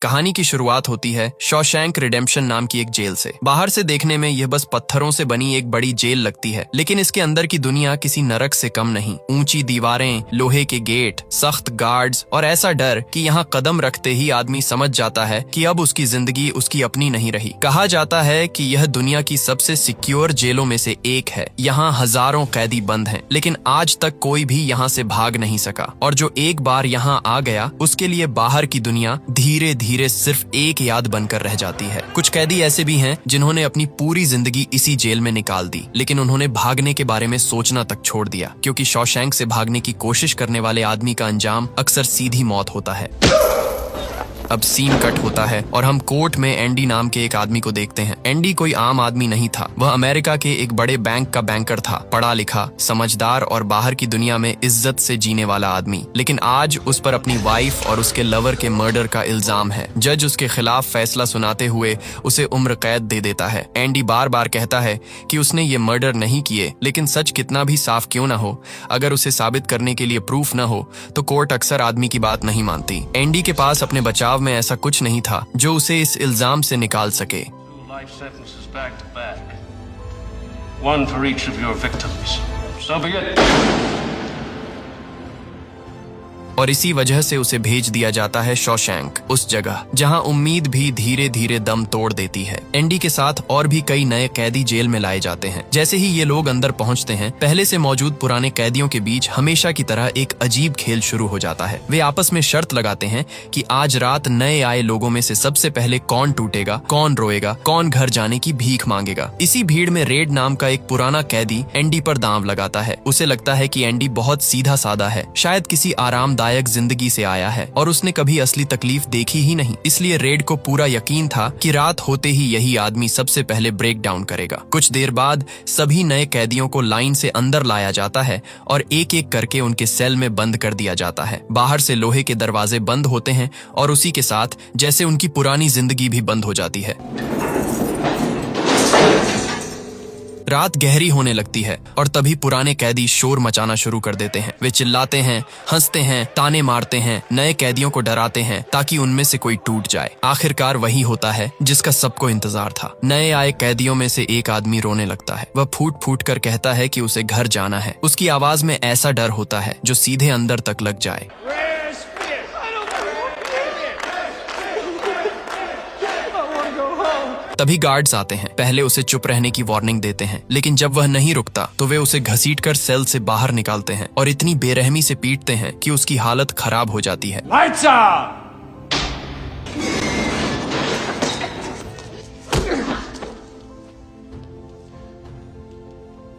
कहानी की शुरुआत होती है शॉशैंक रिडेम्पशन नाम की एक जेल से। बाहर से देखने में यह बस पत्थरों से बनी एक बड़ी जेल लगती है, लेकिन इसके अंदर की दुनिया किसी नरक से कम नहीं। ऊंची दीवारें, लोहे के गेट, सख्त गार्ड्स और ऐसा डर कि यहाँ कदम रखते ही आदमी समझ जाता है कि अब उसकी जिंदगी उसकी अपनी नहीं रही। कहा जाता है कि यह दुनिया की सबसे सिक्योर जेलों में से एक है। यहाँ हजारों कैदी बंद हैं, लेकिन आज तक कोई भी यहाँ से भाग नहीं सका। और जो एक बार यहाँ आ गया, उसके लिए बाहर की दुनिया धीरे धीरे सिर्फ एक याद बनकर रह जाती है। कुछ कैदी ऐसे भी हैं जिन्होंने अपनी पूरी जिंदगी इसी जेल में निकाल दी, लेकिन उन्होंने भागने के बारे में सोचना तक छोड़ दिया, क्योंकि शॉशैंक से भागने की कोशिश करने वाले आदमी का अंजाम अक्सर सीधी मौत होता है। अब सीन कट होता है और हम कोर्ट में एंडी नाम के एक आदमी को देखते हैं। एंडी कोई आम आदमी नहीं था। वह अमेरिका के एक बड़े बैंक का बैंकर था, पढ़ा लिखा, समझदार और बाहर की दुनिया में इज्जत से जीने वाला आदमी। लेकिन आज उस पर अपनी वाइफ और उसके लवर के मर्डर का इल्जाम है। जज उसके खिलाफ फैसला सुनाते हुए उसे उम्र कैद दे देता है। एंडी बार बार कहता है कि उसने ये मर्डर नहीं किए, लेकिन सच कितना भी साफ क्यों ना हो, अगर उसे साबित करने के लिए प्रूफ न हो तो कोर्ट अक्सर आदमी की बात नहीं मानती। एंडी के पास अपने बचाव में ऐसा कुछ नहीं था जो उसे इस इल्जाम से निकाल सके। One for each of your victims. So be it. और इसी वजह से उसे भेज दिया जाता है शॉशैंक, उस जगह जहां उम्मीद भी धीरे धीरे दम तोड़ देती है। एंडी के साथ और भी कई नए कैदी जेल में लाए जाते हैं। जैसे ही ये लोग अंदर पहुंचते हैं, पहले से मौजूद पुराने कैदियों के बीच हमेशा की तरह एक अजीब खेल शुरू हो जाता है। वे आपस में शर्त लगाते हैं कि आज रात नए आए लोगों में से सबसे पहले कौन टूटेगा, कौन रोएगा, कौन घर जाने की भीख मांगेगा। इसी भीड़ में रेड नाम का एक पुराना कैदी एंडी पर दांव लगाता है। उसे लगता है कि एंडी बहुत सीधा साधा है, शायद किसी आरामदायक जिंदगी से आया है और उसने कभी असली तकलीफ देखी ही नहीं। इसलिए रेड को पूरा यकीन था कि रात होते ही यही आदमी सबसे पहले ब्रेक डाउन करेगा। कुछ देर बाद सभी नए कैदियों को लाइन से अंदर लाया जाता है और एक एक करके उनके सेल में बंद कर दिया जाता है। बाहर से लोहे के दरवाजे बंद होते हैं और उसी के साथ जैसे उनकी पुरानी जिंदगी भी बंद हो जाती है। रात गहरी होने लगती है और तभी पुराने कैदी शोर मचाना शुरू कर देते हैं। वे चिल्लाते हैं, हंसते हैं, ताने मारते हैं, नए कैदियों को डराते हैं ताकि उनमें से कोई टूट जाए। आखिरकार वही होता है जिसका सबको इंतजार था। नए आए कैदियों में से एक आदमी रोने लगता है। वह फूट फूट कर कहता है कि उसे घर जाना है। उसकी आवाज में ऐसा डर होता है जो सीधे अंदर तक लग जाए। तभी गार्ड्स आते हैं। पहले उसे चुप रहने की वार्निंग देते हैं, लेकिन जब वह नहीं रुकता तो वे उसे घसीटकर सेल से बाहर निकालते हैं और इतनी बेरहमी से पीटते हैं कि उसकी हालत खराब हो जाती है। Lights out!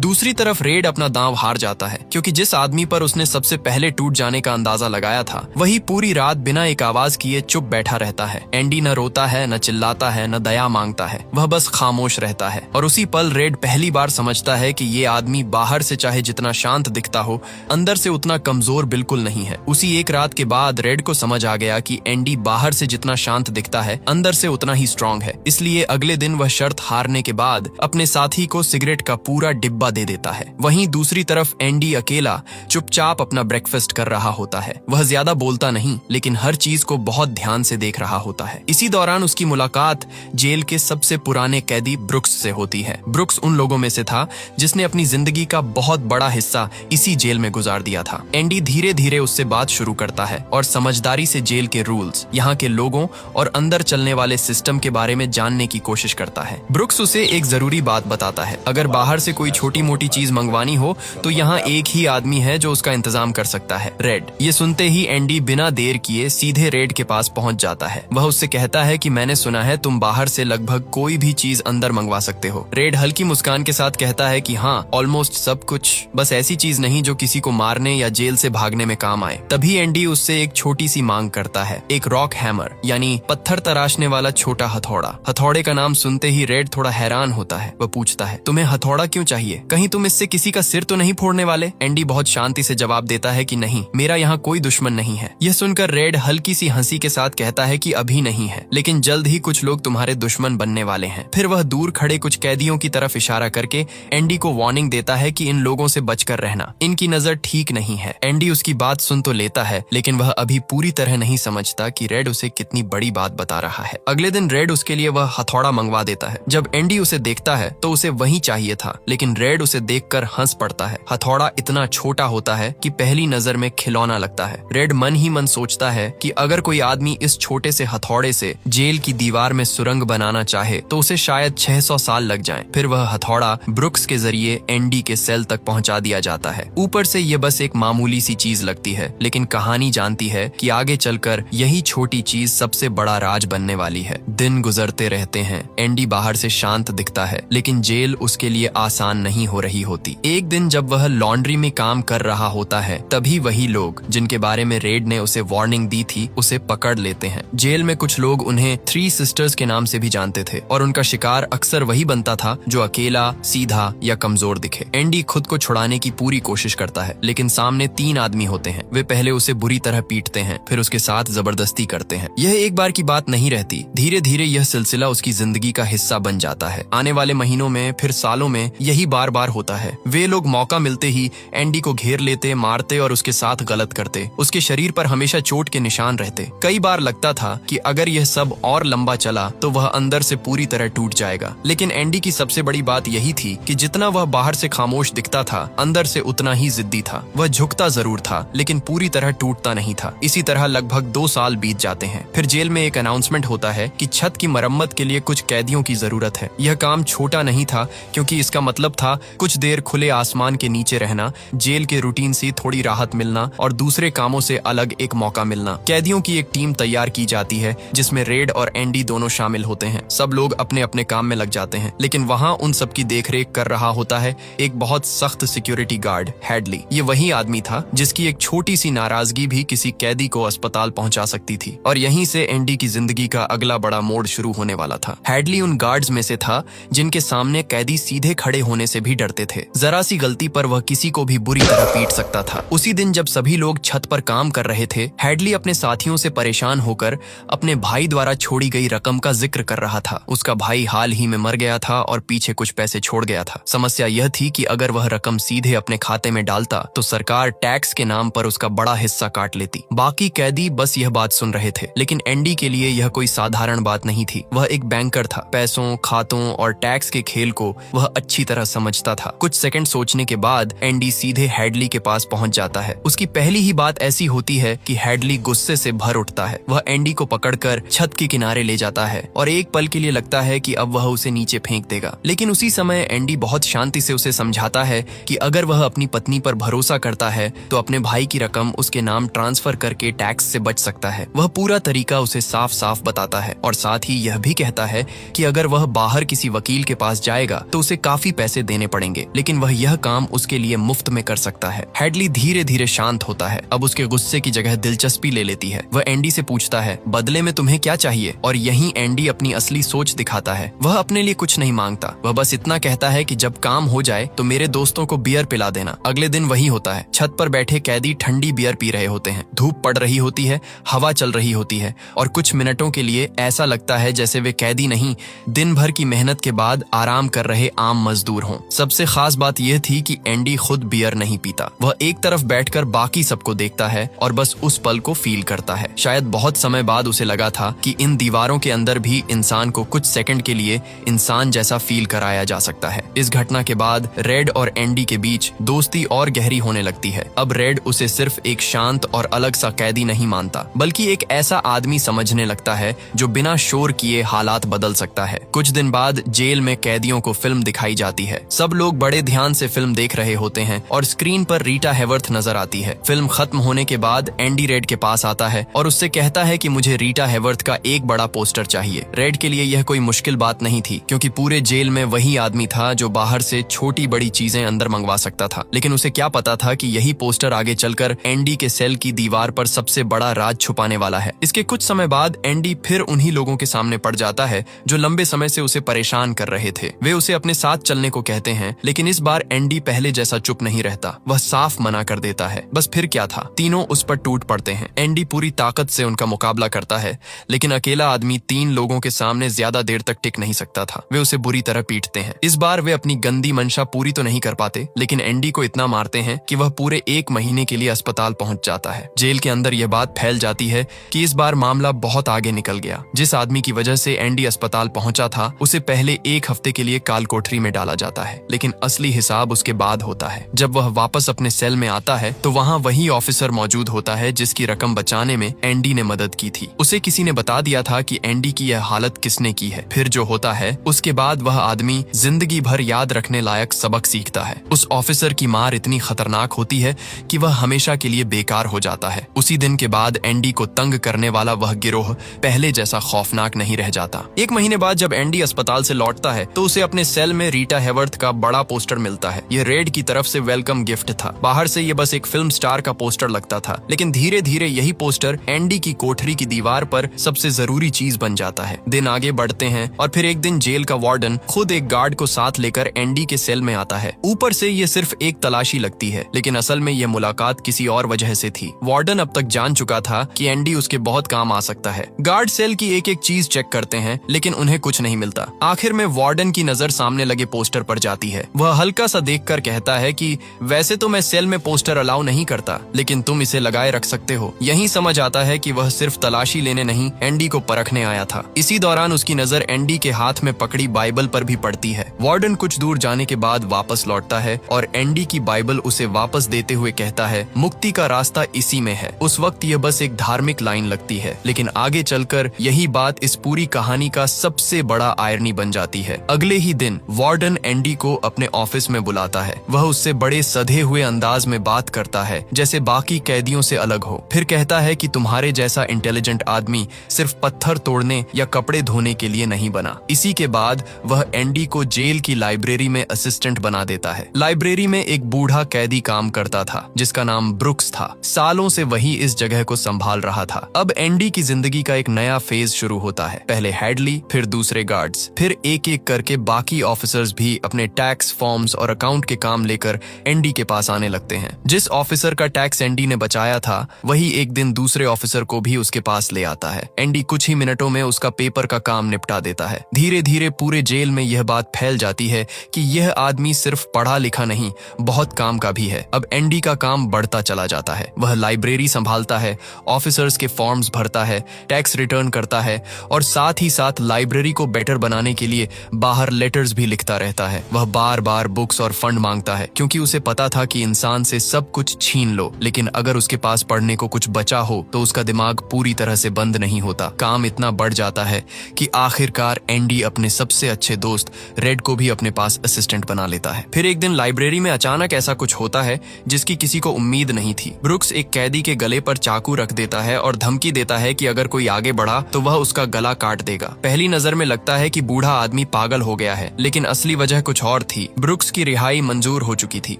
दूसरी तरफ रेड अपना दांव हार जाता है, क्योंकि जिस आदमी पर उसने सबसे पहले टूट जाने का अंदाजा लगाया था, वही पूरी रात बिना एक आवाज किए चुप बैठा रहता है। एंडी न रोता है, न चिल्लाता है, न दया मांगता है। वह बस खामोश रहता है। और उसी पल रेड पहली बार समझता है कि ये आदमी बाहर से चाहे जितना शांत दिखता हो, अंदर से उतना कमजोर बिल्कुल नहीं है। उसी एक रात के बाद रेड को समझ आ गया कि एंडी बाहर से जितना शांत दिखता है, अंदर से उतना ही स्ट्रांग है। इसलिए अगले दिन वह शर्त हारने के बाद अपने साथी को सिगरेट का पूरा डिब्बा दे देता है। वहीं दूसरी तरफ एंडी अकेला चुपचाप अपना ब्रेकफास्ट कर रहा होता है। वह ज्यादा बोलता नहीं, लेकिन हर चीज को बहुत ध्यान से देख रहा होता है। इसी दौरान उसकी मुलाकात जेल के सबसे पुराने कैदी ब्रुक्स से होती है। ब्रुक्स उन लोगों में से था जिसने अपनी जिंदगी का बहुत बड़ा हिस्सा इसी जेल में गुजार दिया था। एंडी धीरे धीरे उससे बात शुरू करता है और समझदारी से जेल के रूल्स, यहाँ के लोगों और अंदर चलने वाले सिस्टम के बारे में जानने की कोशिश करता है। ब्रुक्स उसे एक जरूरी बात बताता है। अगर बाहर से कोई छोटी मोटी चीज मंगवानी हो तो यहाँ एक ही आदमी है जो उसका इंतजाम कर सकता है, रेड। ये सुनते ही एंडी बिना देर किए सीधे रेड के पास पहुंच जाता है। वह उससे कहता है कि मैंने सुना है तुम बाहर से लगभग कोई भी चीज अंदर मंगवा सकते हो। रेड हल्की मुस्कान के साथ कहता है कि हाँ, ऑलमोस्ट सब कुछ, बस ऐसी चीज नहीं जो किसी को मारने या जेल से भागने में काम आए। तभी एंडी उससे एक छोटी सी मांग करता है, एक रॉक हैमर, यानी पत्थर तराशने वाला छोटा हथौड़ा। हथौड़े का नाम सुनते ही रेड थोड़ा हैरान होता है। वह पूछता है, तुम्हें हथौड़ा क्यों चाहिए? कहीं तुम इससे किसी का सिर तो नहीं फोड़ने वाले? एंडी बहुत शांति से जवाब देता है कि नहीं, मेरा यहाँ कोई दुश्मन नहीं है। यह सुनकर रेड हल्की सी हंसी के साथ कहता है कि अभी नहीं है, लेकिन जल्द ही कुछ लोग तुम्हारे दुश्मन बनने वाले हैं। फिर वह दूर खड़े कुछ कैदियों की तरफ इशारा करके एंडी को वार्निंग देता है कि इन लोगों से बचकर रहना, इनकी नजर ठीक नहीं है। एंडी उसकी बात सुन तो लेता है, लेकिन वह अभी पूरी तरह नहीं समझता कि रेड उसे कितनी बड़ी बात बता रहा है। अगले दिन रेड उसके लिए वह हथौड़ा मंगवा देता है। जब एंडी उसे देखता है तो उसे वही चाहिए था, लेकिन रेड उसे देखकर हंस पड़ता है। हथौड़ा इतना छोटा होता है कि पहली नजर में खिलौना लगता है। रेड मन ही मन सोचता है कि अगर कोई आदमी इस छोटे से हथौड़े से जेल की दीवार में सुरंग बनाना चाहे तो उसे शायद 600 साल लग जाएं। फिर वह हथौड़ा ब्रुक्स के जरिए एंडी के सेल तक पहुंचा दिया जाता है। ऊपर से ये बस एक मामूली सी चीज लगती है, लेकिन कहानी जानती है कि आगे चलकर यही छोटी चीज सबसे बड़ा राज बनने वाली है। दिन गुजरते रहते हैं। एंडी बाहर से शांत दिखता है, लेकिन जेल उसके लिए आसान नहीं हो रही होती। एक दिन जब वह लॉन्ड्री में काम कर रहा होता है, तभी वही लोग जिनके बारे में रेड ने उसे वार्निंग दी थी उसे पकड़ लेते हैं। जेल में कुछ लोग उन्हें 3 सिस्टर्स के नाम से भी जानते थे और उनका शिकार अक्सर वही बनता था जो अकेला, सीधा या कमजोर दिखे। एंडी खुद को छुड़ाने की पूरी कोशिश करता है, लेकिन सामने 3 आदमी होते हैं। वे पहले उसे बुरी तरह पीटते हैं, फिर उसके साथ जबरदस्ती करते हैं। यह एक बार की बात नहीं रहती। धीरे धीरे यह सिलसिला उसकी जिंदगी का हिस्सा बन जाता है। आने वाले महीनों में, फिर सालों में यही बार बार होता है। वे लोग मौका मिलते ही एंडी को घेर लेते, मारते और उसके साथ गलत करते। उसके शरीर पर हमेशा चोट के निशान रहते। कई बार लगता था कि अगर यह सब और लंबा चला तो वह अंदर से पूरी तरह टूट जाएगा। लेकिन एंडी की सबसे बड़ी बात यही थी कि जितना वह बाहर से खामोश दिखता था, अंदर से उतना ही जिद्दी था। वह झुकता जरूर था, लेकिन पूरी तरह टूटता नहीं था। इसी तरह लगभग 2 साल बीत जाते हैं। फिर जेल में एक अनाउंसमेंट होता है कि छत की मरम्मत के लिए कुछ कैदियों की जरूरत है। यह काम छोटा नहीं था, क्योंकि इसका मतलब था कुछ देर खुले आसमान के नीचे रहना, जेल के रूटीन से थोड़ी राहत मिलना और दूसरे कामों से अलग एक मौका मिलना। कैदियों की एक टीम तैयार की जाती है जिसमें रेड और एंडी दोनों शामिल होते हैं। सब लोग अपने अपने काम में लग जाते हैं, लेकिन वहाँ उन सबकी देखरेख कर रहा होता है एक बहुत सख्त सिक्योरिटी गार्ड, हैडली। ये वही आदमी था जिसकी एक छोटी सी नाराजगी भी किसी कैदी को अस्पताल पहुंचा सकती थी, और यहीं से एंडी की जिंदगी का अगला बड़ा मोड़ शुरू होने वाला था। हैडली उन गार्ड्स में से था जिनके सामने कैदी सीधे खड़े होने से भी डरते थे। जरा सी गलती पर वह किसी को भी बुरी तरह पीट सकता था। उसी दिन जब सभी लोग छत पर काम कर रहे थे, हैडली अपने साथियों से परेशान होकर अपने भाई द्वारा छोड़ी गई रकम का जिक्र कर रहा था। उसका भाई हाल ही में मर गया था और पीछे कुछ पैसे छोड़ गया था। समस्या यह थी कि अगर वह रकम सीधे अपने खाते में डालता तो सरकार टैक्स के नाम पर उसका बड़ा हिस्सा काट लेती। बाकी कैदी बस यह बात सुन रहे थे, लेकिन एंडी के लिए यह कोई साधारण बात नहीं थी। वह एक बैंकर था। पैसों, खातों और टैक्स के खेल को वह अच्छी तरह समझता था। कुछ सेकंड सोचने के बाद एंडी सीधे हैडली के पास पहुंच जाता है। उसकी पहली ही बात ऐसी होती है कि हैडली गुस्से से भर उठता है। वह एंडी को पकड़कर छत के किनारे ले जाता है और एक पल के लिए लगता है कि अब वह उसे नीचे फेंक देगा, लेकिन उसी समय एंडी बहुत शांति से उसे समझाता है कि अगर वह अपनी पत्नी पर भरोसा करता है तो अपने भाई की रकम उसके नाम ट्रांसफर करके टैक्स से बच सकता है। वह पूरा तरीका उसे साफ साफ बताता है और साथ ही यह भी कहता है कि अगर वह बाहर किसी वकील के पास जाएगा तो उसे काफी पैसे देने पड़ेंगे, लेकिन वह यह काम उसके लिए मुफ्त में कर सकता है। हैडली धीरे धीरे शांत होता है। अब उसके गुस्से की जगह दिलचस्पी ले लेती है। वह एंडी से पूछता है, बदले में तुम्हें क्या चाहिए? और यहीं एंडी अपनी असली सोच दिखाता है। वह अपने लिए कुछ नहीं मांगता। वह बस इतना कहता है कि जब काम हो जाए तो मेरे दोस्तों को बियर पिला देना। अगले दिन वही होता है। छत पर बैठे कैदी ठंडी बियर पी रहे होते हैं। धूप पड़ रही होती है, हवा चल रही होती है और कुछ मिनटों के लिए ऐसा लगता है जैसे वे कैदी नहीं, दिन भर की मेहनत के बाद आराम कर रहे आम मजदूर हों। सबसे खास बात यह थी कि एंडी खुद बियर नहीं पीता। वह एक तरफ बैठकर बाकी सबको देखता है और बस उस पल को फील करता है। शायद बहुत समय बाद उसे लगा था कि इन दीवारों के अंदर भी इंसान को कुछ सेकंड के लिए इंसान जैसा फील कराया जा सकता है। इस घटना के बाद रेड और एंडी के बीच दोस्ती और गहरी होने लगती है। अब रेड उसे सिर्फ एक शांत और अलग सा कैदी नहीं मानता, बल्कि एक ऐसा आदमी समझने लगता है जो बिना शोर किए हालात बदल सकता है। कुछ दिन बाद जेल में कैदियों को फिल्म दिखाई जाती है। सब लोग बड़े ध्यान से फिल्म देख रहे होते हैं और स्क्रीन पर रीटा हैवर्थ नजर आती है। फिल्म खत्म होने के बाद एंडी रेड के पास आता है और उससे कहता है कि मुझे रीटा हैवर्थ का एक बड़ा पोस्टर चाहिए। रेड के लिए यह कोई मुश्किल बात नहीं थी, क्योंकि पूरे जेल में वही आदमी था जो बाहर से छोटी बड़ी चीजें अंदर मंगवा सकता था। लेकिन उसे क्या पता था कि यही पोस्टर आगे चलकर एंडी के सेल की दीवार पर सबसे बड़ा राज छुपाने वाला है। इसके कुछ समय बाद एंडी फिर उन्हीं लोगों के सामने पड़ जाता है जो लंबे समय से उसे परेशान कर रहे थे। वे उसे अपने साथ चलने को कहते हैं, हैं, लेकिन इस बार एंडी पहले जैसा चुप नहीं रहता। वह साफ मना कर देता है। बस फिर क्या था, तीनों उस पर टूट पड़ते हैं। एंडी पूरी ताकत से उनका मुकाबला करता है, लेकिन अकेला आदमी 3 लोगों के सामने ज्यादा देर तक टिक नहीं सकता था। वे उसे बुरी तरह पीटते हैं। इस बार वे अपनी गंदी मंशा पूरी तो नहीं कर पाते, लेकिन एंडी को इतना मारते हैं कि वह पूरे 1 महीने के लिए अस्पताल पहुंच जाता है। जेल के अंदर यह बात फैल जाती है कि इस बार मामला बहुत आगे निकल गया। जिस आदमी की वजह से एंडी अस्पताल पहुंचा था, उसे पहले 1 हफ्ते के लिए काल कोठरी में डाला जाता है, लेकिन असली हिसाब उसके बाद होता है। जब वह वापस अपने सेल में आता है तो वहाँ वही ऑफिसर मौजूद होता है जिसकी रकम बचाने में एंडी ने मदद की थी। उसे किसी ने बता दिया था कि एंडी की यह हालत किसने की है। फिर जो होता है उसके बाद वह आदमी जिंदगी भर याद रखने लायक सबक सीखता है। उस ऑफिसर की मार इतनी खतरनाक होती है कि वह हमेशा के लिए बेकार हो जाता है। उसी दिन के बाद एंडी को तंग करने वाला वह गिरोह पहले जैसा खौफनाक नहीं रह जाता। 1 महीने बाद जब एंडी अस्पताल से लौटता है तो उसे अपने सेल में रीटा हैवर्थ का बड़ा पोस्टर मिलता है। ये रेड की तरफ से वेलकम गिफ्ट था। बाहर से ये बस एक फिल्म स्टार का पोस्टर लगता था, लेकिन धीरे धीरे यही पोस्टर एंडी की कोठरी की दीवार पर सबसे जरूरी चीज बन जाता है। दिन आगे बढ़ते हैं और फिर एक दिन जेल का वार्डन खुद एक गार्ड को साथ लेकर एंडी के सेल में आता है। ऊपर से ये सिर्फ एक तलाशी लगती है, लेकिन असल में यह मुलाकात किसी और वजह से थी। वार्डन अब तक जान चुका था कि एंडी उसके बहुत काम आ सकता है। गार्ड सेल की एक एक चीज चेक करते हैं, लेकिन उन्हें कुछ नहीं मिलता। आखिर में वार्डन की नजर सामने लगे पोस्टर पर जाती है। वह हल्का सा देखकर कहता है कि वैसे तो मैं सेल में पोस्टर अलाउ नहीं करता, लेकिन तुम इसे लगाए रख सकते हो। यही समझ आता है कि वह सिर्फ तलाशी लेने नहीं, एंडी को परखने आया था। इसी दौरान उसकी नजर एंडी के हाथ में पकड़ी बाइबल पर भी पड़ती है। वार्डन कुछ दूर जाने के बाद वापस लौटता है और एंडी की बाइबल उसे वापस देते हुए कहता है, मुक्ति का रास्ता इसी में है। उस वक्त यह बस एक धार्मिक लाइन लगती है, लेकिन आगे चलकर यही बात इस पूरी कहानी का सबसे बड़ा आयरनी बन जाती है। अगले ही दिन वार्डन एंडी को अपने ऑफिस में बुलाता है। वह उससे बड़े सधे हुए अंदाज में बात करता है, जैसे बाकी कैदियों से अलग हो। फिर कहता है कि तुम्हारे जैसा इंटेलिजेंट आदमी सिर्फ पत्थर तोड़ने या कपड़े धोने के लिए नहीं बना। इसी के बाद वह एंडी को जेल की लाइब्रेरी में असिस्टेंट बना देता है। लाइब्रेरी में एक बूढ़ा कैदी काम करता था जिसका नाम ब्रुक्स था। सालों से वही इस जगह को संभाल रहा था। अब एंडी की जिंदगी का एक नया फेज शुरू होता है। पहले हैडली, फिर दूसरे गार्ड्स, फिर एक एक करके बाकी ऑफिसर्स भी अपने टैक्स फॉर्म्स और अकाउंट के काम लेकर एंडी के पास आने लगते हैं। जिस ऑफिसर का टैक्स एंडी ने बचाया था, वही एक दिन दूसरे ऑफिसर को भी उसके पास ले आता है। एंडी कुछ ही मिनटों में उसका पेपर का काम निपटा देता है। धीरे धीरे पूरे जेल में यह बात फैल जाती है कि यह आदमी सिर्फ पढ़ा लिखा नहीं, बहुत काम का भी है। अब एंडी का काम बढ़ता चला जाता है। वह लाइब्रेरी संभालता है, ऑफिसर्स के फॉर्म्स भरता है, टैक्स रिटर्न करता है और साथ ही साथ लाइब्रेरी को बेटर बनाने के लिए बाहर लेटर्स भी लिखता रहता है। वह बार बार बुक्स और फंड मांगता है, क्योंकि उसे पता था कि इंसान से सब कुछ छीन लो, लेकिन अगर उसके पास पढ़ने को कुछ बचा हो तो उसका दिमाग पूरी तरह से बंद नहीं होता। काम इतना बढ़ जाता है कि आखिरकार एंडी अपने सबसे अच्छे दोस्त रेड को भी अपने पास असिस्टेंट बना लेता है। फिर एक दिन लाइब्रेरी में अचानक ऐसा कुछ होता है जिसकी किसी को उम्मीद नहीं थी। ब्रुक्स एक कैदी के गले पर चाकू रख देता है और धमकी देता है कि अगर कोई आगे बढ़ा तो वह उसका गला काट देगा। पहली नजर में लगता है कि बूढ़ा आदमी पागल हो गया है, लेकिन असली वजह कुछ और थी। ब्रुक्स की रिहाई मंजूर हो चुकी थी।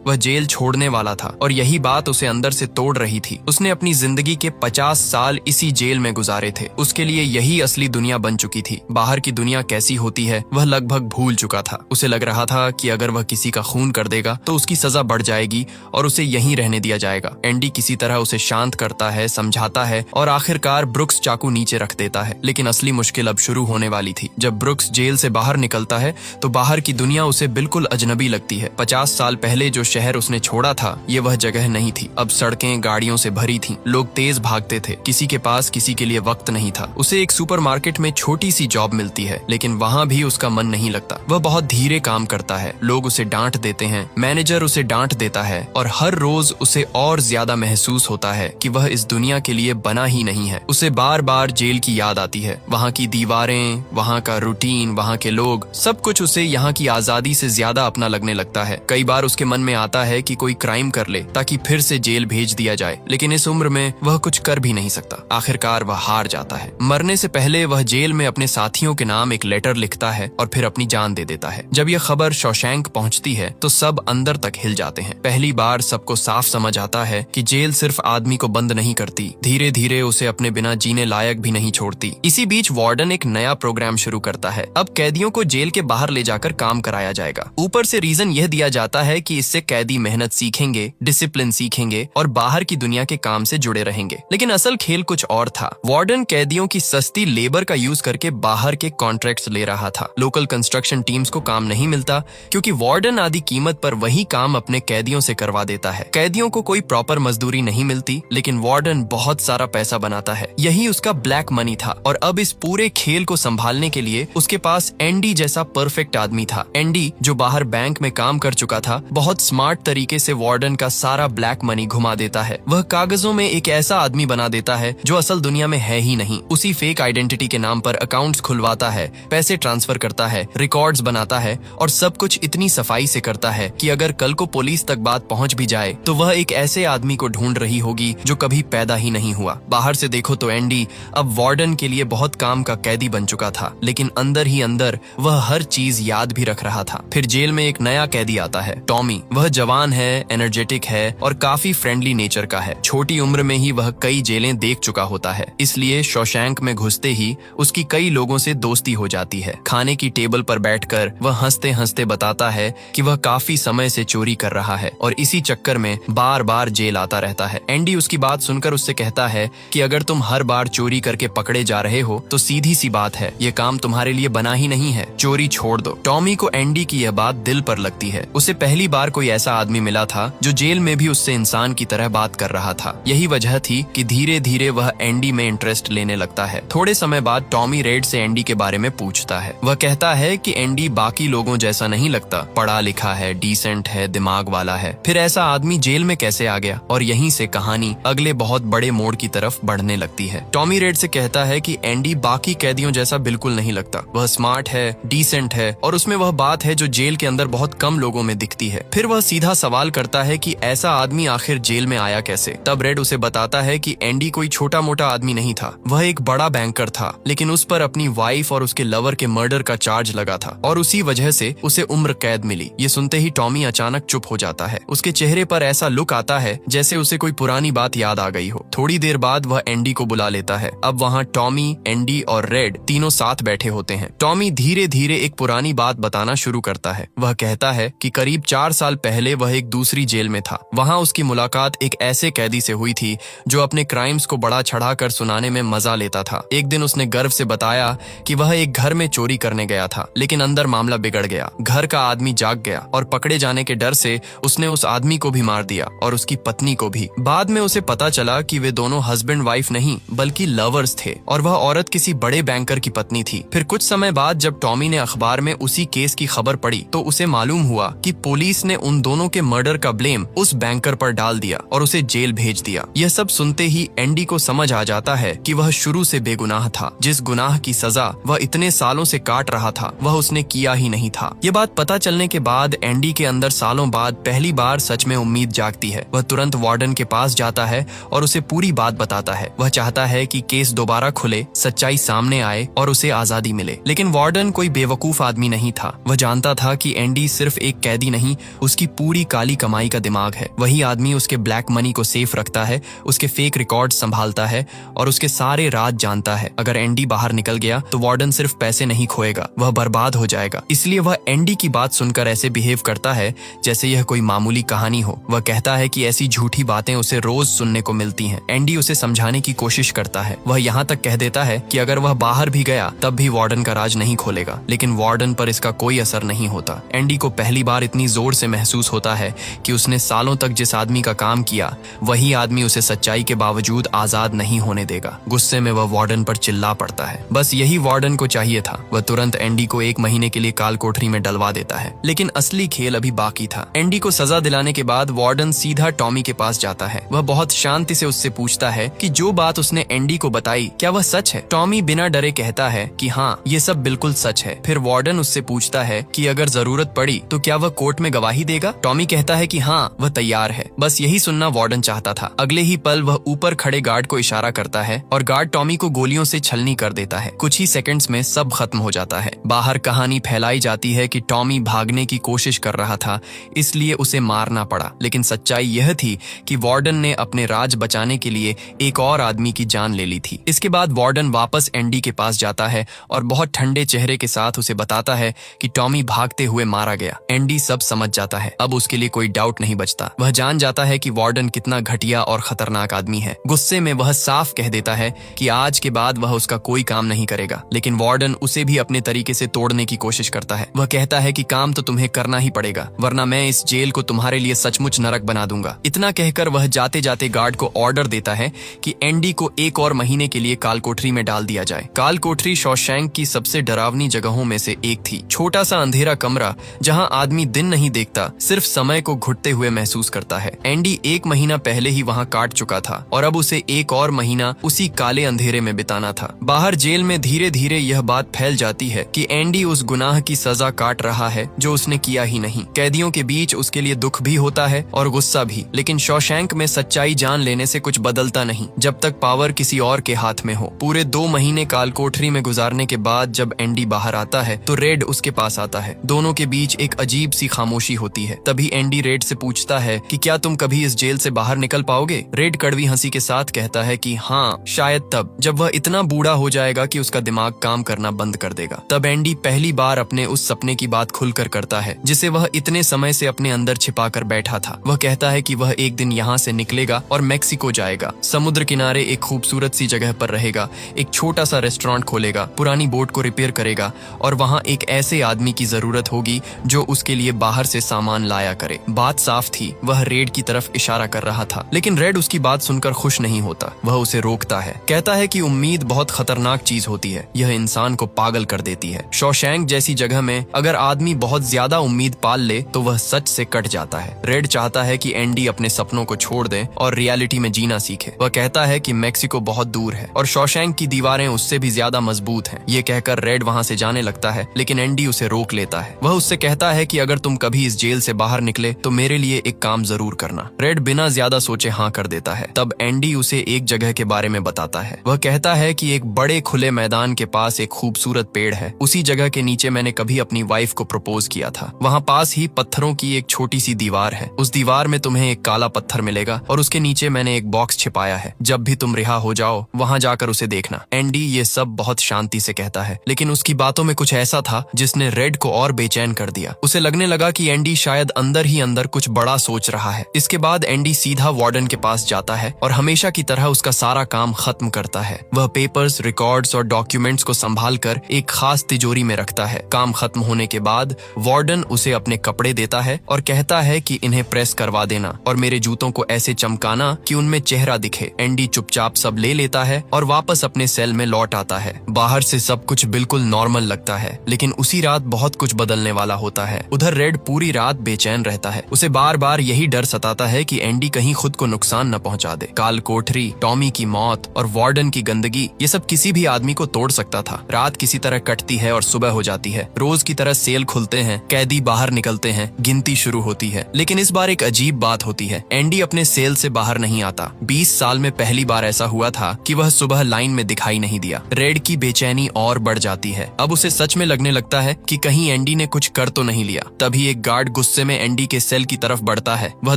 वह जेल छोड़ने वाला था और यही बात उसे अंदर से तोड़ रही थी। उसने अपनी जिंदगी के 50 साल इसी जेल में गुजारे थे। उसके लिए यही असली दुनिया बन चुकी थी। बाहर की दुनिया कैसी होती है वह लगभग भूल चुका था। उसे लग रहा था कि अगर वह किसी का खून कर देगा तो उसकी सजा बढ़ जाएगी और उसे यहीं रहने दिया जाएगा। एंडी किसी तरह उसे शांत करता है, समझाता है और आखिरकार ब्रुक्स चाकू नीचे रख देता है। लेकिन असली मुश्किल अब शुरू होने वाली थी। जब ब्रुक्स जेल से बाहर निकलता है तो बाहर की दुनिया उसे बिल्कुल अजनबी लगती है। 50 साल पहले जो शहर उसने छोड़ा था, ये वह जगह नहीं थी। अब सड़कें गाड़ियों से भरी थीं, लोग तेज भागते थे, किसी के पास किसी के लिए वक्त नहीं था। उसे एक सुपरमार्केट में छोटी सी जॉब मिलती है, लेकिन वहाँ भी उसका मन नहीं लगता। वह बहुत धीरे काम करता है, लोग उसे डांट देते हैं, मैनेजर उसे डांट देता है और हर रोज उसे और ज्यादा महसूस होता है कि वह इस दुनिया के लिए बना ही नहीं है। उसे बार बार जेल की याद आती है। वहाँ की दीवारें, वहाँ का रूटीन, वहाँ के लोग, सब कुछ उसे यहाँ की आजादी से ज्यादा अपना लगने लगता है। कई बार उसके मन में आता है कि कोई क्राइम कर ले ताकि फिर से जेल भेज दिया जाए, लेकिन इस उम्र में वह कुछ कर भी नहीं सकता। आखिरकार वह हार जाता है। मरने से पहले वह जेल में अपने साथियों के नाम एक लेटर लिखता है और फिर अपनी जान दे देता है। जब यह खबर शॉशैंक पहुंचती है तो सब अंदर तक हिल जाते हैं। पहली बार सबको साफ समझ आता है कि जेल सिर्फ आदमी को बंद नहीं करती, धीरे धीरे उसे अपने बिना जीने लायक भी नहीं छोड़ती। इसी बीच वार्डन एक नया प्रोग्राम शुरू करता है। अब कैदियों को जेल के बाहर ले जाकर काम कराया जाएगा। ऊपर से रीजन यह दिया जाता है कि इससे कैदी मेहनत सीखेंगे, डिसिप्लिन सीखेंगे और बाहर की दुनिया के काम से जुड़े रहेंगे। लेकिन असल खेल कुछ और था। वार्डन कैदियों की सस्ती लेबर का यूज करके बाहर के कॉन्ट्रैक्ट्स ले रहा था। लोकल कंस्ट्रक्शन टीम्स को काम नहीं मिलता क्योंकि वार्डन आधी कीमत पर वही काम अपने कैदियों से करवा देता है। कैदियों को कोई प्रॉपर मजदूरी नहीं मिलती, लेकिन वार्डन बहुत सारा पैसा बनाता है। यही उसका ब्लैक मनी था और अब इस पूरे खेल को संभालने के लिए उसके पास एंडी जैसा परफेक्ट आदमी था। एंडी जो बाहर बैंक में काम कर चुका था, बहुत स्मार्ट तरीके से वार्डन का सारा ब्लैक मनी घुमा देता है। वह कागजों में एक ऐसा आदमी बना देता है जो असल दुनिया में है ही नहीं। उसी फेक आइडेंटिटी के नाम पर अकाउंट्स खुलवाता है, पैसे ट्रांसफर करता है, रिकॉर्ड्स बनाता है और सब कुछ इतनी सफाई से करता है कि अगर कल को पुलिस तक बात पहुंच भी जाए तो वह एक ऐसे आदमी को ढूंढ रही होगी जो कभी पैदा ही नहीं हुआ। बाहर से देखो तो एंडी अब वार्डन के लिए बहुत काम का कैदी बन चुका था, लेकिन अंदर ही अंदर वह हर चीज याद भी रख रहा था। फिर जेल में एक नया कैदी आता है, टॉमी। वह जवान है, एनर्जेटिक है और काफी फ्रेंडली नेचर का है। छोटी उम्र में ही वह कई जेलें देख चुका होता है, इसलिए शॉशैंक में घुसते ही उसकी कई लोगों से दोस्ती हो जाती है। खाने की टेबल पर बैठकर वह हंसते हंसते बताता है कि वह काफी समय से चोरी कर रहा है और इसी चक्कर में बार बार जेल आता रहता है। एंडी उसकी बात सुनकर उससे कहता है कि अगर तुम हर बार चोरी करके पकड़े जा रहे हो तो सीधी सी बात है, ये काम तुम्हारे लिए बना ही नहीं है, चोरी छोड़ दो। टॉमी को एंडी की यह बात दिल पर लगती है। उसे पहली बार कोई ऐसा आदमी मिला था जो जेल में भी उससे इंसान की तरह बात कर रहा था। यही वजह थी कि धीरे धीरे वह एंडी में इंटरेस्ट लेने लगता है। थोड़े समय बाद टॉमी रेड से एंडी के बारे में पूछता है। वह कहता है कि एंडी बाकी लोगों जैसा नहीं लगता, पढ़ा लिखा है, डिसेंट है, दिमाग वाला है। फिर ऐसा आदमी जेल में कैसे आ गया? और यहीं से कहानी अगले बहुत बड़े मोड़ की तरफ बढ़ने लगती है। टॉमी रेड से कहता है कि एंडी बाकी कैदियों जैसा बिल्कुल नहीं लगता। वह स्मार्ट है, डिसेंट है और उसमें वह बात है जो जेल के अंदर बहुत कम लोगों में दिखती है। फिर वह सीधा सवाल करता है कि ऐसा आदमी आखिर जेल में आया कैसे? तब रेड उसे बताता है कि एंडी कोई छोटा मोटा आदमी नहीं था, वह एक बड़ा बैंकर था, लेकिन उस पर अपनी वाइफ और उसके लवर के मर्डर का चार्ज लगा था और उसी वजह से उसे उम्र कैद मिली। ये सुनते ही टॉमी अचानक चुप हो जाता है। उसके चेहरे पर ऐसा लुक आता है जैसे उसे कोई पुरानी बात याद आ गई हो। थोड़ी देर बाद वह एंडी को बुला लेता है। अब वहाँ टॉमी, एंडी और रेड तीनों साथ बैठे होते हैं। टॉमी धीरे धीरे एक पुरानी बात बताना शुरू करता है। वह कहता है कि करीब 4 साल पहले वह एक दूसरी जेल में था। वहाँ उसकी मुलाकात एक ऐसे कैदी से हुई थी जो अपने क्राइम्स को बड़ा चढ़ाकर सुनाने में मजा लेता था। एक दिन उसने गर्व से बताया कि वह एक घर में चोरी करने गया था, लेकिन अंदर मामला बिगड़ गया। घर का आदमी जाग गया और पकड़े जाने के डर से उसने उस आदमी को भी मार दिया और उसकी पत्नी को भी। बाद में उसे पता चला कि वे दोनों हस्बैंड वाइफ नहीं बल्कि लवर्स थे और वह औरत किसी बड़े बैंकर की पत्नी थी। फिर कुछ समय बाद जब टॉमी ने अखबार में उसी केस की खबर पढ़ी तो उसे मालूम हुआ कि पुलिस ने उन दोनों के मर्डर का ब्लेम उस बैंकर पर डाल दिया और उसे जेल भेज दिया। यह सब सुनते ही एंडी को समझ आ जाता है कि वह शुरू से बेगुनाह था। जिस गुनाह की सजा वह इतने सालों से काट रहा था वह उसने किया ही नहीं था। ये बात पता चलने के बाद एंडी के अंदर सालों बाद पहली बार सच में उम्मीद जागती है। वह तुरंत वार्डन के पास जाता है और उसे पूरी बात बताता है। वह चाहता है कि केस दोबारा खुले, सच्चाई सामने आए और उसे आजादी मिले। लेकिन वार्डन कोई बेवकूफ आदमी नहीं था। वह जानता था कि एंडी सिर्फ एक कैदी नहीं, उसकी पूरी काली कमाई का दिमाग है। वही आदमी उसके ब्लैक मनी को सेफ रखता है, उसके फेक रिकॉर्ड संभालता है और उसके सारे राज जानता है। अगर एंडी बाहर निकल गया तो वार्डन सिर्फ पैसे नहीं खोएगा, वह बर्बाद हो जाएगा। इसलिए वह एंडी की बात सुनकर ऐसे बिहेव करता है जैसे यह कोई मामूली कहानी हो। वह कहता है कि ऐसी झूठी बातें उसे रोज सुनने को मिलती हैं। एंडी उसे समझाने की कोशिश करता है। वह यहाँ तक कह देता है कि अगर वह बाहर भी गया तब भी वार्डन का राज नहीं खोलेगा, लेकिन वार्डन पर इसका कोई असर नहीं होता। एंडी को पहली बार इतनी जोर से महसूस होता है कि उसने सालों तक जिस आदमी का काम किया वही आदमी उसे सच्चाई के बावजूद आजाद नहीं होने देगा। गुस्से में वह वार्डन पर चिल्ला पड़ता है। बस यही वार्डन को चाहिए था। वह तुरंत एंडी को 1 महीने के लिए काल कोठरी में डलवा देता है। लेकिन असली खेल अभी बाकी था। एंडी को सजा दिलाने के बाद वार्डन सीधा टॉमी के पास जाता है। वह बहुत शांति से उससे पूछता है कि जो बात उसने एंडी को बताई क्या वह सच है। टॉमी बिना डरे कहता है कि हाँ, ये सब बिल्कुल सच है। फिर वार्डन उससे पूछता है कि अगर जरूरत पड़ी तो क्या वह कोर्ट में गवाही देगा। टॉमी कहता है कि हाँ, वह तैयार है। बस यही सुनना वार्डन चाहता था। अगले ही पल वह ऊपर खड़े गार्ड को इशारा करता है और गार्ड टॉमी को गोलियों से छलनी कर देता है। कुछ ही सेकंड्स में सब खत्म हो जाता है। बाहर कहानी फैलाई जाती है कि टॉमी भागने की कोशिश कर रहा था, इसलिए उसे मारना पड़ा। लेकिन सच्चाई यह थी कि वार्डन ने अपने राज बचाने के लिए एक और आदमी की जान ले ली थी। इसके बाद वार्डन वापस एंडी के पास जाता है और बहुत ठंडे चेहरे के साथ उसे बताता है कि टॉमी भागते चिल्लाते हुए मारा गया। एंडी सब समझ जाता है। अब उसके लिए कोई डाउट नहीं बचता। वह जान जाता है कि वार्डन कितना घटिया और खतरनाक आदमी है। गुस्से में वह साफ कह देता है कि आज के बाद वह उसका कोई काम नहीं करेगा, लेकिन वार्डन उसे भी अपने तरीके से तोड़ने की कोशिश करता है। वह कहता है कि काम तो तुम्हें करना ही पड़ेगा, वरना मैं इस जेल को तुम्हारे लिए सचमुच नरक बना दूंगा। इतना कहकर वह जाते जाते गार्ड को ऑर्डर देता है कि एंडी को 1 और महीने के लिए काल कोठरी में डाल दिया जाए। काल कोठरी शॉशैंक की सबसे डरावनी जगहों में से एक थी। छोटा सा अंधेरा कमरा जहां आदमी दिन नहीं देखता, सिर्फ समय को घुटते हुए महसूस करता है। एंडी 1 महीना पहले ही वहां काट चुका था और अब उसे 1 और महीना उसी काले अंधेरे में बिताना था। बाहर जेल में धीरे धीरे यह बात फैल जाती है कि एंडी उस गुनाह की सजा काट रहा है जो उसने किया ही नहीं। कैदियों के बीच उसके लिए दुख भी होता है और गुस्सा भी, लेकिन शॉशैंक में सच्चाई जान लेने से कुछ बदलता नहीं जब तक पावर किसी और के हाथ में हो। पूरे 2 महीने काल कोठरी में गुजारने के बाद जब एंडी बाहर आता है तो रेड उसके पास आता है। दोनों के बीच एक अजीब सी खामोशी होती है। तभी एंडी रेड से पूछता है कि क्या तुम कभी इस जेल से बाहर निकल पाओगे? रेड कड़वी हंसी के साथ कहता है कि हाँ, शायद तब जब वह इतना बूढ़ा हो जाएगा कि उसका दिमाग काम करना बंद कर देगा। तब एंडी पहली बार अपने उस सपने की बात खुलकर करता है जिसे वह इतने समय से अपने अंदर छिपा कर बैठा था। वह कहता है कि वह एक दिन यहाँ से निकलेगा और मेक्सिको जाएगा, समुद्र किनारे एक खूबसूरत सी जगह पर रहेगा, एक छोटा सा रेस्टोरेंट खोलेगा, पुरानी बोट को रिपेयर करेगा और वहाँ एक ऐसे आदमी की जरूरत होगी जो उसके लिए बाहर से सामान लाया करे। बात साफ थी, वह रेड की तरफ इशारा कर रहा था, लेकिन रेड उसकी बात सुनकर खुश नहीं होता। वह उसे रोकता है, कहता है कि उम्मीद बहुत खतरनाक चीज होती है, यह इंसान को पागल कर देती है। शॉशैंक जैसी जगह में अगर आदमी बहुत ज्यादा उम्मीद पाल ले तो वह सच से कट जाता है। रेड चाहता है कि एंडी अपने सपनों को छोड़ दे और रियलिटी में जीना सीखे। वह कहता है कि मेक्सिको बहुत दूर है और शॉशैंक की दीवारें उससे भी ज्यादा मजबूत हैं। ये कहकर रेड वहां से जाने लगता है, लेकिन एंडी उसे रोक लेता है। वह उससे कहता है कि अगर तुम कभी इस जेल से बाहर निकले तो मेरे लिए एक काम जरूर करना। रेड बिना ज्यादा सोचे हाँ कर देता है। तब एंडी उसे एक जगह के बारे में बताता है। वह कहता है कि एक बड़े खुले मैदान के पास एक खूबसूरत पेड़ है, उसी जगह के नीचे मैंने कभी अपनी वाइफ को प्रपोज किया था। वहाँ पास ही पत्थरों की एक छोटी सी दीवार है, उस दीवार में तुम्हें एक काला पत्थर मिलेगा और उसके नीचे मैंने एक बॉक्स छिपाया है। जब भी तुम रिहा हो जाओ वहाँ जाकर उसे देखना। एंडी ये सब बहुत शांति से कहता है, लेकिन उसकी बातों में कुछ ऐसा था जिसने रेड को और बेचैन कर दिया। उसे लगने लगा कि एंडी शायद अंदर ही अंदर कुछ बड़ा सोच रहा है। इसके बाद एंडी सीधा वार्डन के पास जाता है और हमेशा की तरह उसका सारा काम खत्म करता है। वह पेपर्स, रिकॉर्ड्स और डॉक्यूमेंट्स को संभाल कर एक खास तिजोरी में रखता है। काम खत्म होने के बाद वार्डन उसे अपने कपड़े देता है और कहता है कि इन्हें प्रेस करवा देना और मेरे जूतों को ऐसे चमकाना कि उनमें चेहरा दिखे। एंडी चुपचाप सब ले लेता है और वापस अपने सेल में लौट आता है। बाहर से सब कुछ बिल्कुल नॉर्मल लगता है, लेकिन उसी रात बहुत कुछ बदलने वाला होता है। उधर रेड पूरी रात बेचैन रहता है। उसे बार बार यही डर सताता है कि एंडी कहीं खुद को नुकसान न पहुंचा दे। काल कोठरी, टॉमी की मौत और वार्डन की गंदगी, ये सब किसी भी आदमी को तोड़ सकता था। रात किसी तरह कटती है और सुबह हो जाती है। रोज की तरह सेल खुलते हैं, कैदी बाहर निकलते हैं, गिनती शुरू होती है। लेकिन इस बार एक अजीब बात होती है, एंडी अपने सेल से बाहर नहीं आता। 20 साल में पहली बार ऐसा हुआ था कि वह सुबह लाइन में दिखाई नहीं दिया। रेड की बेचैनी और बढ़ जाती है। अब उसे सच में लगने लगता है कि कहीं एंडी ने कुछ कर तो नहीं लिया। तभी एक गार्ड गुस्से में एंडी के सेल की तरफ बढ़ता है। वह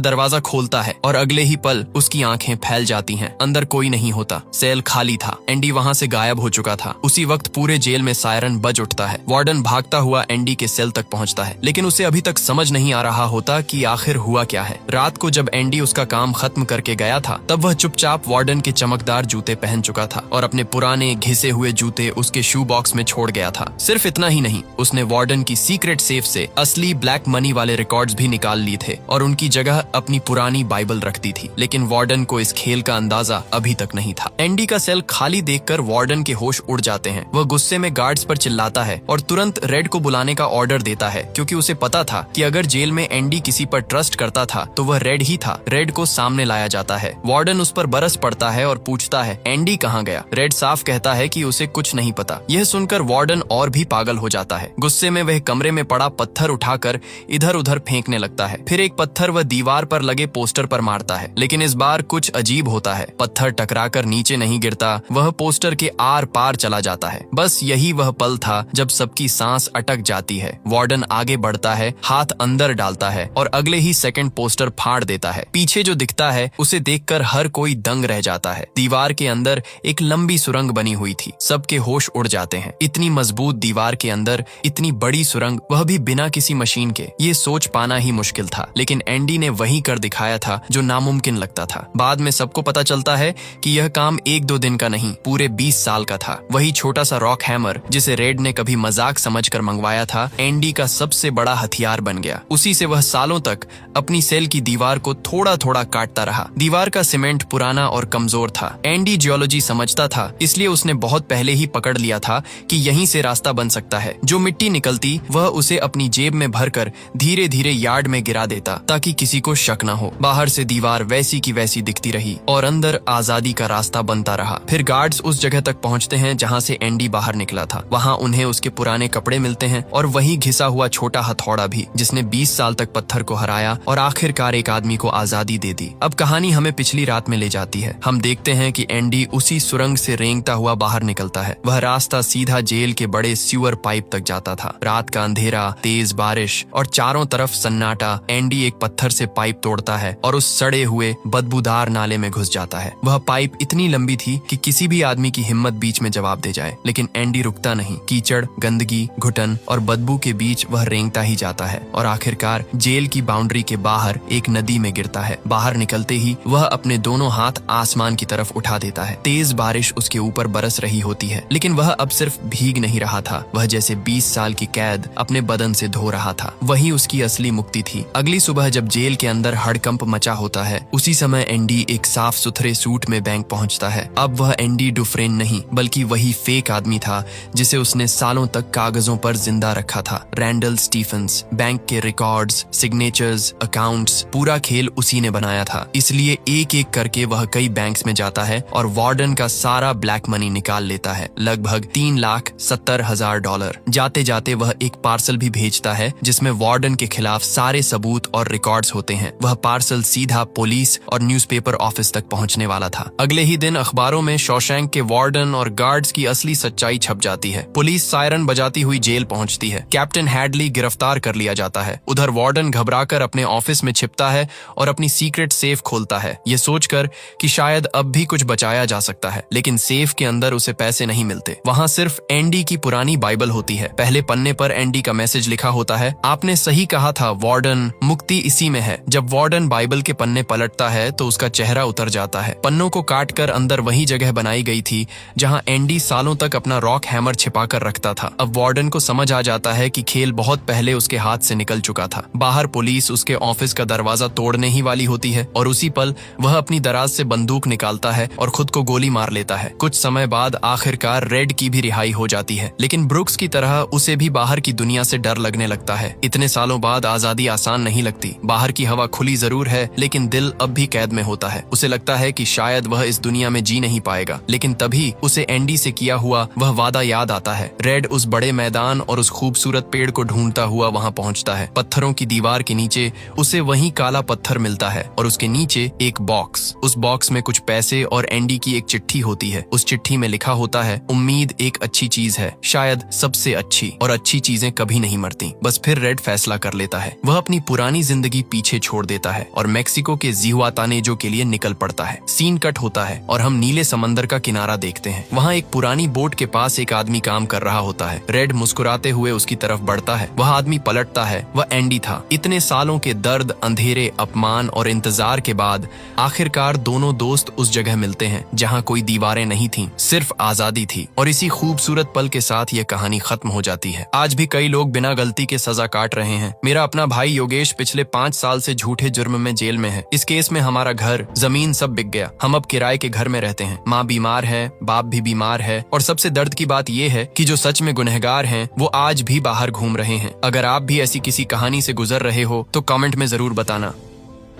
दरवाजा खोलता है और अगले ही पल उसकी आंखें फैल जाती हैं। अंदर कोई नहीं होता, सेल खाली था। एंडी वहां से गायब हो चुका था। उसी वक्त पूरे जेल में सायरन बज उठता है। वार्डन भागता हुआ एंडी के सेल तक पहुंचता है, लेकिन उसे अभी तक समझ नहीं आ रहा होता कि आखिर हुआ क्या है। रात को जब एंडी उसका काम खत्म करके गया था तब वह चुपचाप वार्डन के चमकदार जूते पहन चुका था और अपने पुराने घिसे हुए जूते उसके शू बॉक्स में छोड़ गया था। सिर्फ इतना ही नहीं, उसने वार्डन की सीक्रेट सेफ से असली ब्लैक मनी वाले रिकॉर्ड्स भी निकाल लिए थे और उनकी जगह अपनी पुरानी बाइबल रख दी थी। लेकिन वार्डन को इस खेल का अंदाजा अभी तक नहीं था। एंडी का सेल खाली देखकर वार्डन के होश उड़ जाते हैं। वह गुस्से में गार्ड्स पर चिल्लाता है और तुरंत रेड को बुलाने का ऑर्डर देता है, क्योंकि उसे पता था कि अगर जेल में एंडी किसी पर ट्रस्ट करता था तो वह रेड ही था। रेड को सामने लाया जाता है। वार्डन उस पर बरस पड़ता है और पूछता है एंडी कहाँ गया। रेड साफ कहता है कि उसे कुछ नहीं पता। यह सुनकर वार्डन और भी पागल हो जाता है। गुस्से में वह कमरे में पड़ा पत्थर उठाकर इधर उधर फेंकने लगता है। फिर एक पत्थर वह दीवार पर लगे पोस्टर पर मारता है, लेकिन इस बार कुछ अजीब होता है। पत्थर टकराकर नीचे नहीं गिरता, वह पोस्टर के आर पार चला जाता है। बस यही वह पल था जब सबकी सांस अटक जाती है। वार्डन आगे बढ़ता है, हाथ अंदर डालता है और अगले ही सेकंड पोस्टर फाड़ देता है। पीछे जो दिखता है उसे देखकर हर कोई दंग रह जाता है। दीवार के अंदर एक लंबी सुरंग बनी हुई थी। सबके होश उड़ जाते हैं। इतनी मजबूत दीवार के अंदर इतनी बड़ी सुरंग मांग, वह भी बिना किसी मशीन के। ये सोच पाना ही मुश्किल था, लेकिन एंडी ने वही कर दिखाया था जो नामुमकिन लगता था। बाद में सबको पता चलता है कि यह काम 1-2 दिन का नहीं, पूरे 20 साल का था। वही छोटा सा रॉक हैमर जिसे रेड ने कभी मजाक समझकर मंगवाया था, एंडी का सबसे बड़ा हथियार बन गया। उसी से वह सालों तक अपनी सेल की दीवार को थोड़ा थोड़ा काटता रहा। दीवार का सीमेंट पुराना और कमजोर था। एंडी जियोलॉजी समझता था, इसलिए उसने बहुत पहले ही पकड़ लिया था कि यहीं से रास्ता बन सकता है। जो मिट्टी निकलती वह उसे अपनी जेब में भरकर धीरे धीरे यार्ड में गिरा देता, ताकि किसी को शक न हो। बाहर से दीवार वैसी की वैसी दिखती रही और अंदर आजादी का रास्ता बनता रहा। फिर गार्ड्स उस जगह तक पहुंचते हैं जहां से एंडी बाहर निकला था। वहां उन्हें उसके पुराने कपड़े मिलते हैं और वही घिसा हुआ छोटा हथौड़ा भी, जिसने 20 साल तक पत्थर को हराया और आखिरकार एक आदमी को आजादी दे दी। अब कहानी हमें पिछली रात में ले जाती है। हम देखते हैं कि एंडी उसी सुरंग से रेंगता हुआ बाहर निकलता है। वह रास्ता सीधा जेल के बड़े सीवर पाइप तक जाता था। रात का अंधेरा, तेज बारिश और चारों तरफ सन्नाटा। एंडी एक पत्थर से पाइप तोड़ता है और उस सड़े हुए बदबूदार नाले में घुस जाता है। वह पाइप इतनी लंबी थी कि किसी भी आदमी की हिम्मत बीच में जवाब दे जाए, लेकिन एंडी रुकता नहीं। कीचड़, गंदगी, घुटन और बदबू के बीच वह रेंगता ही जाता है और आखिरकार जेल की बाउंड्री के बाहर एक नदी में गिरता है। बाहर निकलते ही वह अपने दोनों हाथ आसमान की तरफ उठा देता है। तेज बारिश उसके ऊपर बरस रही होती है, लेकिन वह अब सिर्फ भीग नहीं रहा था। वह जैसे 20 साल की कैद अपने बदन से धो रहा था। वही उसकी असली मुक्ति थी। अगली सुबह जब जेल के अंदर हड़कंप मचा होता है, उसी समय एंडी एक साफ सुथरे सूट में बैंक पहुंचता है। अब वह एंडी डुफ्रेन नहीं, बल्कि वही फेक आदमी था जिसे उसने सालों तक कागजों पर जिंदा रखा था। Randall Stephens. बैंक के रिकॉर्ड्स, सिग्नेचर्स, अकाउंट्स, पूरा खेल उसी ने बनाया था। इसलिए एक एक करके वह कई बैंक्स में जाता है और वार्डन का सारा ब्लैक मनी निकाल लेता है, लगभग $3,70,000। जाते जाते वह एक पार्सल भी भेजता है जिसमें वार्डन के खिलाफ सारे सबूत और रिकॉर्ड्स होते हैं। वह पार्सल सीधा पुलिस और न्यूज़पेपर ऑफिस तक पहुंचने वाला था। अगले ही दिन अखबारों में शॉशैंक के वार्डन और गार्ड्स की असली सच्चाई छप जाती है। पुलिस सायरन बजाती हुई जेल पहुंचती है। कैप्टन हैडली गिरफ्तार कर लिया जाता है। उधर वार्डन घबराकर अपने ऑफिस में छिपता है और अपनी सीक्रेट सेफ खोलता है, ये सोचकर कि शायद अब भी कुछ बचाया जा सकता है। लेकिन सेफ के अंदर उसे पैसे नहीं मिलते। वहां सिर्फ एंडी की पुरानी बाइबल होती है। पहले पन्ने पर एंडी का मैसेज लिखा होता है, आपने सही कहा था वार्डन, मुक्ति इसी में है। जब वार्डन बाइबल के पन्ने पलटता है तो उसका चेहरा उतर जाता है। पन्नों को काटकर अंदर वही जगह बनाई गई थी जहां एंडी सालों तक अपना रॉक हैमर छिपाकर रखता था। अब वार्डन को समझ आ जाता है कि खेल बहुत पहले उसके हाथ से निकल चुका था। बाहर पुलिस उसके ऑफिस का दरवाजा तोड़ने ही वाली होती है और उसी पल वह अपनी दराज से बंदूक निकालता है और खुद को गोली मार लेता है। कुछ समय बाद आखिरकार रेड की भी रिहाई हो जाती है, लेकिन ब्रुक्स की तरह उसे भी बाहर की दुनिया से डर लगने लगता है। इतने सालों बाद आजादी आसान नहीं लगती। बाहर की हवा खुली जरूर है, लेकिन दिल अब भी कैद में होता है। उसे लगता है कि शायद वह इस दुनिया में जी नहीं पाएगा, लेकिन तभी उसे एंडी से किया हुआ वह वादा याद आता है। रेड उस बड़े मैदान और उस खूबसूरत पेड़ को ढूंढता हुआ वहां पहुंचता है। पत्थरों की दीवार के नीचे उसे वही काला पत्थर मिलता है और उसके नीचे एक बॉक्स। उस बॉक्स में कुछ पैसे और एंडी की एक चिट्ठी होती है। उस चिट्ठी में लिखा होता है, उम्मीद एक अच्छी चीज है, शायद सबसे अच्छी, और अच्छी चीजें कभी नहीं मरती। बस फिर रेड फैसला कर लेता है। वह अपनी पुरानी जिंदगी पीछे छोड़ देता है और मेक्सिको के जिहुआतानेजो के लिए निकल पड़ता है। सीन कट होता है और हम नीले समंदर का किनारा देखते हैं। वहाँ एक पुरानी बोट के पास एक आदमी काम कर रहा होता है। रेड मुस्कुराते हुए उसकी तरफ बढ़ता है। वह आदमी पलटता है, वह एंडी था। इतने सालों के दर्द, अंधेरे, अपमान और इंतजार के बाद आखिरकार दोनों दोस्त उस जगह मिलते हैं जहाँ कोई दीवारें नहीं थीं, सिर्फ आजादी थी। और इसी खूबसूरत पल के साथ यह कहानी खत्म हो जाती है। आज भी कई लोग बिना गलती के सजा काट रहे हैं। मेरा अपना भाई योगेश पिछले 5 साल से झूठे जुर्म में जेल में है। इस केस में हमारा घर, जमीन सब बिक गया। हम अब किराए के घर में रहते हैं। माँ बीमार है, बाप भी बीमार है, और सबसे दर्द की बात यह है कि जो सच में गुनहगार हैं वो आज भी बाहर घूम रहे हैं। अगर आप भी ऐसी किसी कहानी से गुजर रहे हो तो कमेंट में जरूर बताना।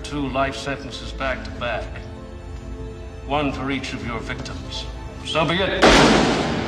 2 life sentences back to back. One for each of your victims. So be it.